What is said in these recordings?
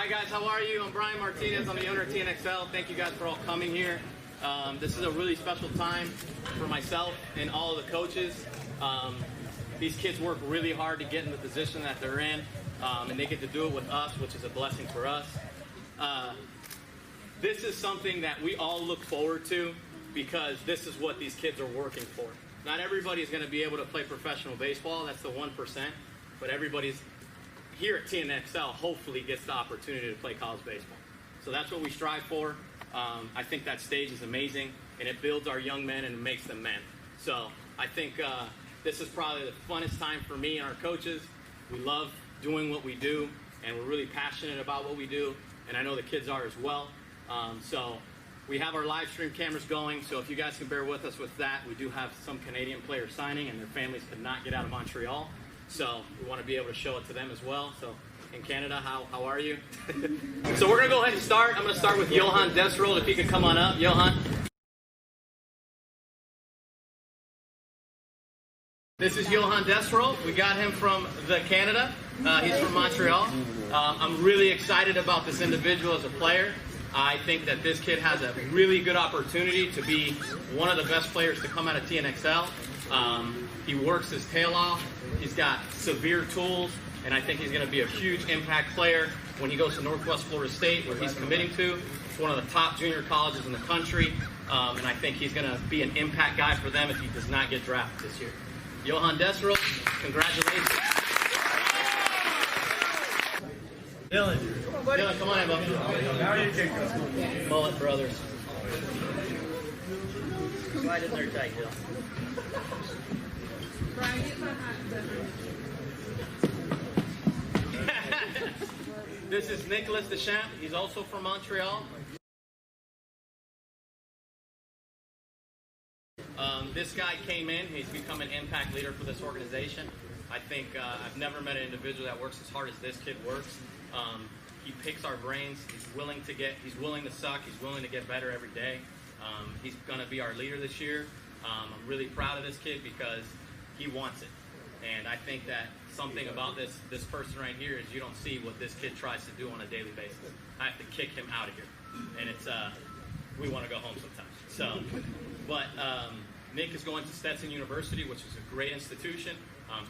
Hi guys, how are you? I'm Brian Martinez. I'm the owner of TNXL. Thank you guys for all coming here. This is a really special time for myself and all of the coaches. These kids work really hard to get in the position that they're in, and they get to do it with us, which is a blessing for us. This is something that we all look forward to because this is what these kids are working for. Not everybody is going to be able to play professional baseball. That's the 1%. But everybody's here at TNXL hopefully gets the opportunity to play college baseball. So that's what we strive for. I think that stage is amazing, and it builds our young men and makes them men. So I think this is probably the funnest time for me and our coaches. We love doing what we do, and we're really passionate about what we do, and I know the kids are as well. So we have our live stream cameras going, so if you guys can bear with us with that, we do have some Canadian players signing, and their families could not get out of Montreal. So we want to be able to show it to them as well. So in Canada, how are you? So we're going to go ahead and start. I'm going to start with Johan Desrold, if he could come on up. Johan. This is Johan Desrold. We got him from Canada. He's from Montreal. I'm really excited about this individual as a player. I think that this kid has a really good opportunity to be one of the best players to come out of TNXL. He works his tail off. He's got severe tools, and I think he's going to be a huge impact player when he goes to Northwest Florida State, where he's committing to. It's one of the top junior colleges in the country, and I think he's going to be an impact guy for them if he does not get drafted this year. Johan Desrold, congratulations. Dylan. Dylan, come on in, buddy. How are you kicking? Mullet Brothers. Slide in there tight, Dylan. This is Nicholas Deschamps. He's also from Montreal. This guy came in. He's become an impact leader for this organization. I think I've never met an individual that works as hard as this kid works. He picks our brains. He's willing to suck. He's willing to get better every day. He's going to be our leader this year. I'm really proud of this kid because he wants it. And I think that something about this person right here is you don't see what this kid tries to do on a daily basis. I have to kick him out of here. And it's, we want to go home sometimes. So, but Nick is going to Stetson University, which is a great institution.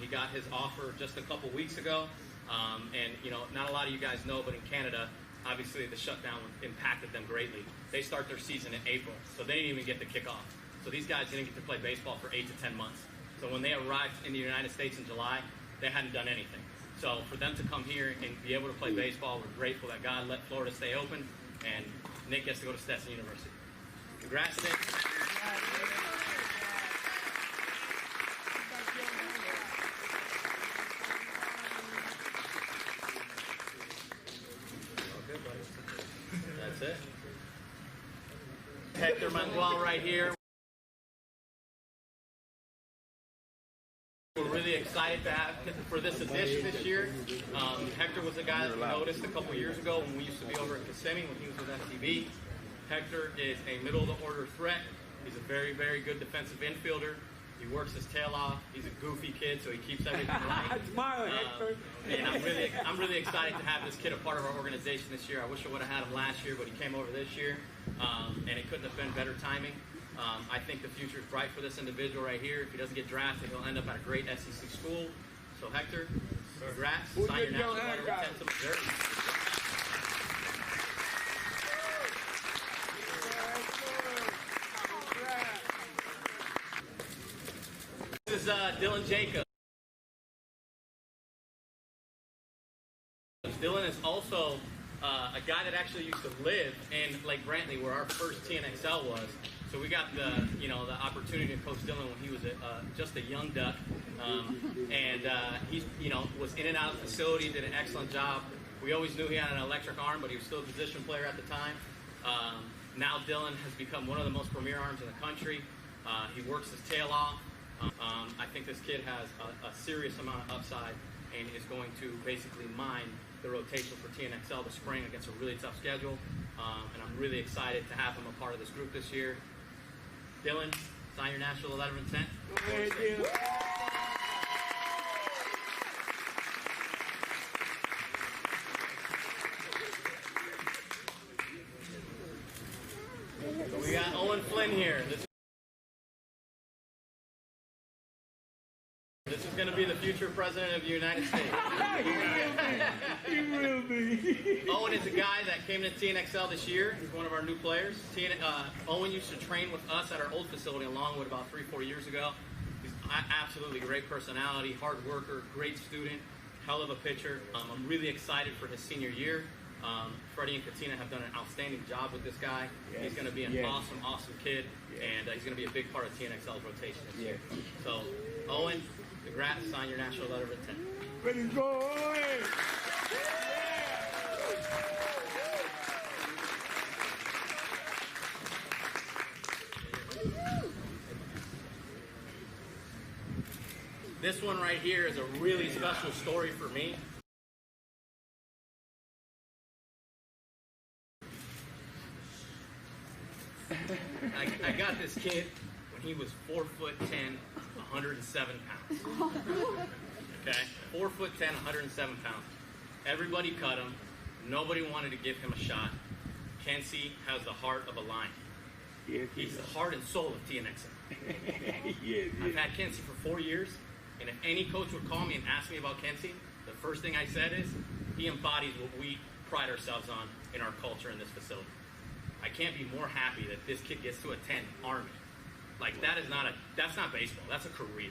He got his offer just a couple weeks ago. And, you know, not a lot of you guys know, but in Canada, obviously the shutdown impacted them greatly. They start their season in April, so they didn't even get the kickoff. So these guys didn't get to play baseball for 8 to 10 months. So when they arrived in the United States in July, they hadn't done anything. So for them to come here and be able to play baseball, we're grateful that God let Florida stay open, and Nick gets to go to Stetson University. Congrats, Nick. That's it. Hector Manuel right here. We're really excited to have for this addition this year. Hector was a guy that we noticed a couple years ago when we used to be over at Kissimmee when he was with STV. Hector is a middle-of-the-order threat. He's a very, very good defensive infielder. He works his tail off. He's a goofy kid, so he keeps everything light. And I'm really excited to have this kid a part of our organization this year. I wish I would have had him last year, but he came over this year, and it couldn't have been better timing. I think the future is bright for this individual right here. If he doesn't get drafted, he'll end up at a great SEC school. So Hector, congrats. Sign your national letter of intent to Missouri. This is Dylan Jacobs. Dylan is also a guy that actually used to live in Lake Brantley, where our first TNXL was. So we got the opportunity to coach Dylan when he was just a young duck, and he was in and out of the facility, did an excellent job. We always knew he had an electric arm, but he was still a position player at the time. Now Dylan has become one of the most premier arms in the country. He works his tail off. I think this kid has a serious amount of upside and is going to basically mine the rotation for TNXL this spring against a really tough schedule. And I'm really excited to have him a part of this group this year. Dylan, sign your national letter of intent. here. This is going to be the future president of the United States. He will be. Owen is a guy that came to TNXL this year. He's one of our new players. Owen used to train with us at our old facility in Longwood about 3-4 years ago. He's absolutely great personality, hard worker, great student, hell of a pitcher. I'm really excited for his senior year. Freddie and Katina have done an outstanding job with this guy. Yes. He's going to be an awesome kid, and he's going to be a big part of TNXL's rotation this year. So, Owen, congrats, sign your national letter of intent. Ready to go, Owen! This one right here is a really special story for me. I got this kid when he was 4'10", 107 pounds. Okay, 4'10", 107 pounds. Everybody cut him. Nobody wanted to give him a shot. Kenzie has the heart of a lion. Yes, He's the heart and soul of TNXL. Yes. I've had Kenzie for 4 years, and if any coach would call me and ask me about Kenzie, the first thing I said is, he embodies what we pride ourselves on in our culture in this facility. I can't be more happy that this kid gets to attend Army. Like, that's not baseball, that's a career.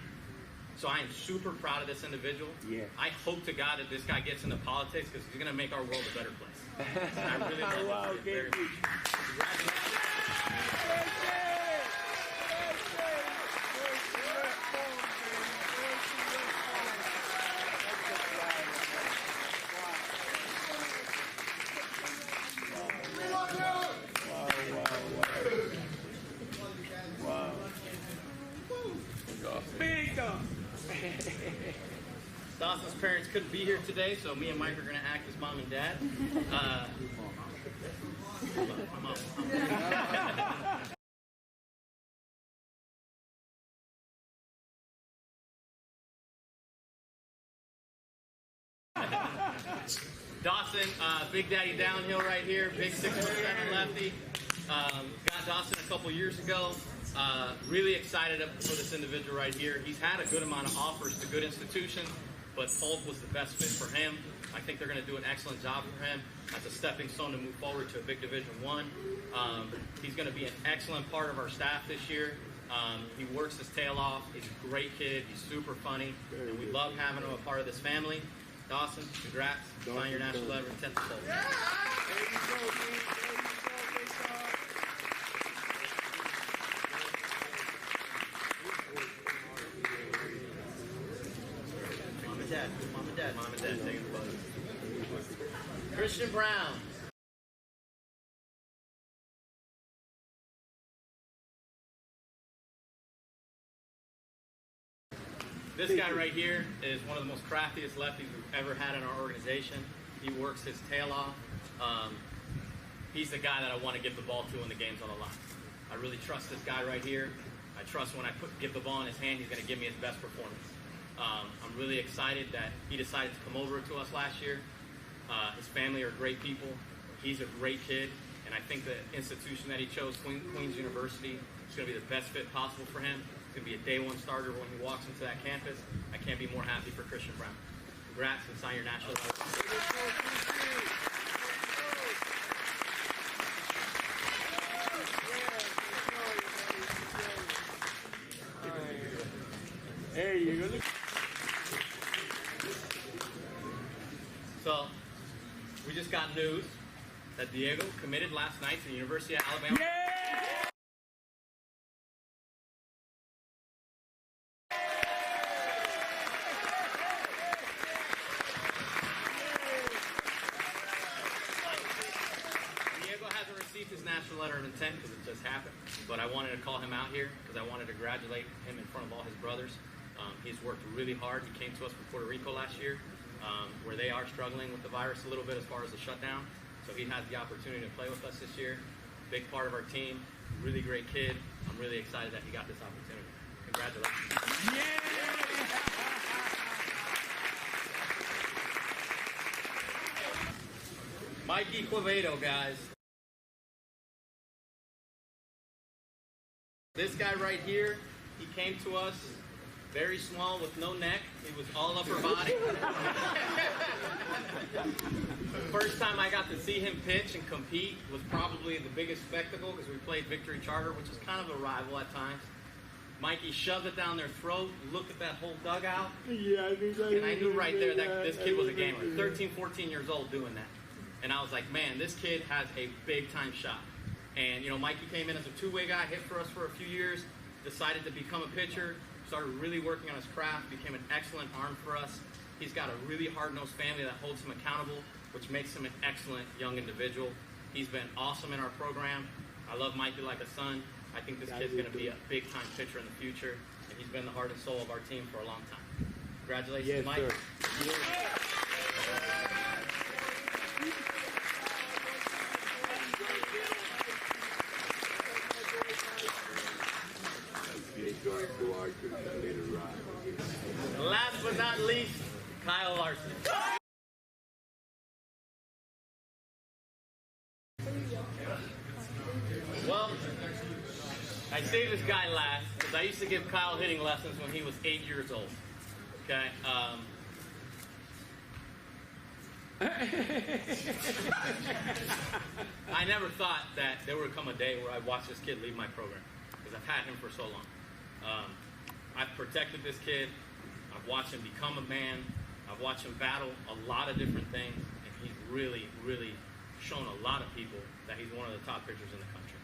So I am super proud of this individual. Yeah. I hope to God that this guy gets into politics because he's going to make our world a better place. And I really love Wow, him very much. Congratulations. Dawson's parents couldn't be here today, so me and Mike are going to act as mom and dad. Dawson, Big Daddy downhill right here, big 6'7" lefty. Got Dawson a couple years ago. Really excited for this individual right here. He's had a good amount of offers to good institutions, but Polk was the best fit for him. I think they're going to do an excellent job for him as a stepping stone to move forward to a big Division I. He's going to be an excellent part of our staff this year. He works his tail off. He's a great kid. He's super funny, and we love having him a part of this family. Dawson, congrats. Sign your national letter of intent to Polk. Mom and Dad taking the photo. Christian Brown. This guy right here is one of the most craftiest lefties we've ever had in our organization. He works his tail off. He's the guy that I want to give the ball to when the game's on the line. I really trust this guy right here. I trust when I give the ball in his hand, he's going to give me his best performance. I'm really excited that he decided to come over to us last year. His family are great people. He's a great kid, and I think the institution that he chose, Queens University, is going to be the best fit possible for him. He's going to be a day one starter when he walks into that campus. I can't be more happy for Christian Brown. Congrats and sign your national letter. Hey, you're gonna. So, we just got news that Diego committed last night to the University of Alabama. Yeah! Diego hasn't received his national letter of intent because it just happened, but I wanted to call him out here because I wanted to congratulate him in front of all his brothers. He's worked really hard. He came to us from Puerto Rico last year, where they are struggling with the virus a little bit as far as the shutdown. So he has the opportunity to play with us this year. Big part of our team. Really great kid. I'm really excited that he got this opportunity. Congratulations. Yeah! Mikey Quevedo, guys. This guy right here, he came to us very small with no neck. It was all upper body. First time I got to see him pitch and compete was probably the biggest spectacle because we played Victory Charter, which is kind of a rival at times. Mikey shoved it down their throat, looked at that whole dugout, Yeah, and I knew right there that this kid was a gamer. 13, 14 years old doing that. And I was like, man, this kid has a big-time shot. And, you know, Mikey came in as a two-way guy, hit for us for a few years, decided to become a pitcher, started really working on his craft, became an excellent arm for us. He's got a really hard-nosed family that holds him accountable, which makes him an excellent young individual. He's been awesome in our program. I love Mikey like a son. I think this kid's going to be a big-time pitcher in the future, and he's been the heart and soul of our team for a long time. Congratulations, Yes, Mike. sir. Last but not least, Kyle Larson. Well, I say this guy last because I used to give Kyle hitting lessons when he was 8 years old. Okay. I never thought that there would come a day where I'd watch this kid leave my program because I've had him for so long. I've protected this kid. I've watched him become a man. I've watched him battle a lot of different things, and he's really, really shown a lot of people that he's one of the top pitchers in the country.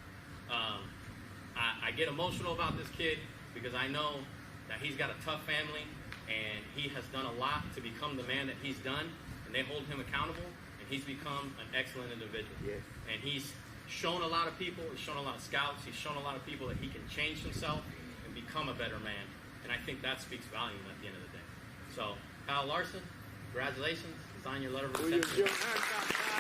I get emotional about this kid because I know that he's got a tough family, and he has done a lot to become the man that he's done, and they hold him accountable, and he's become an excellent individual. Yes. And he's shown a lot of people, he's shown a lot of scouts, he's shown a lot of people that he can change himself and become a better man. And I think that speaks volume at the end of the day. So, Kyle Larson, congratulations. Sign your letter of acceptance.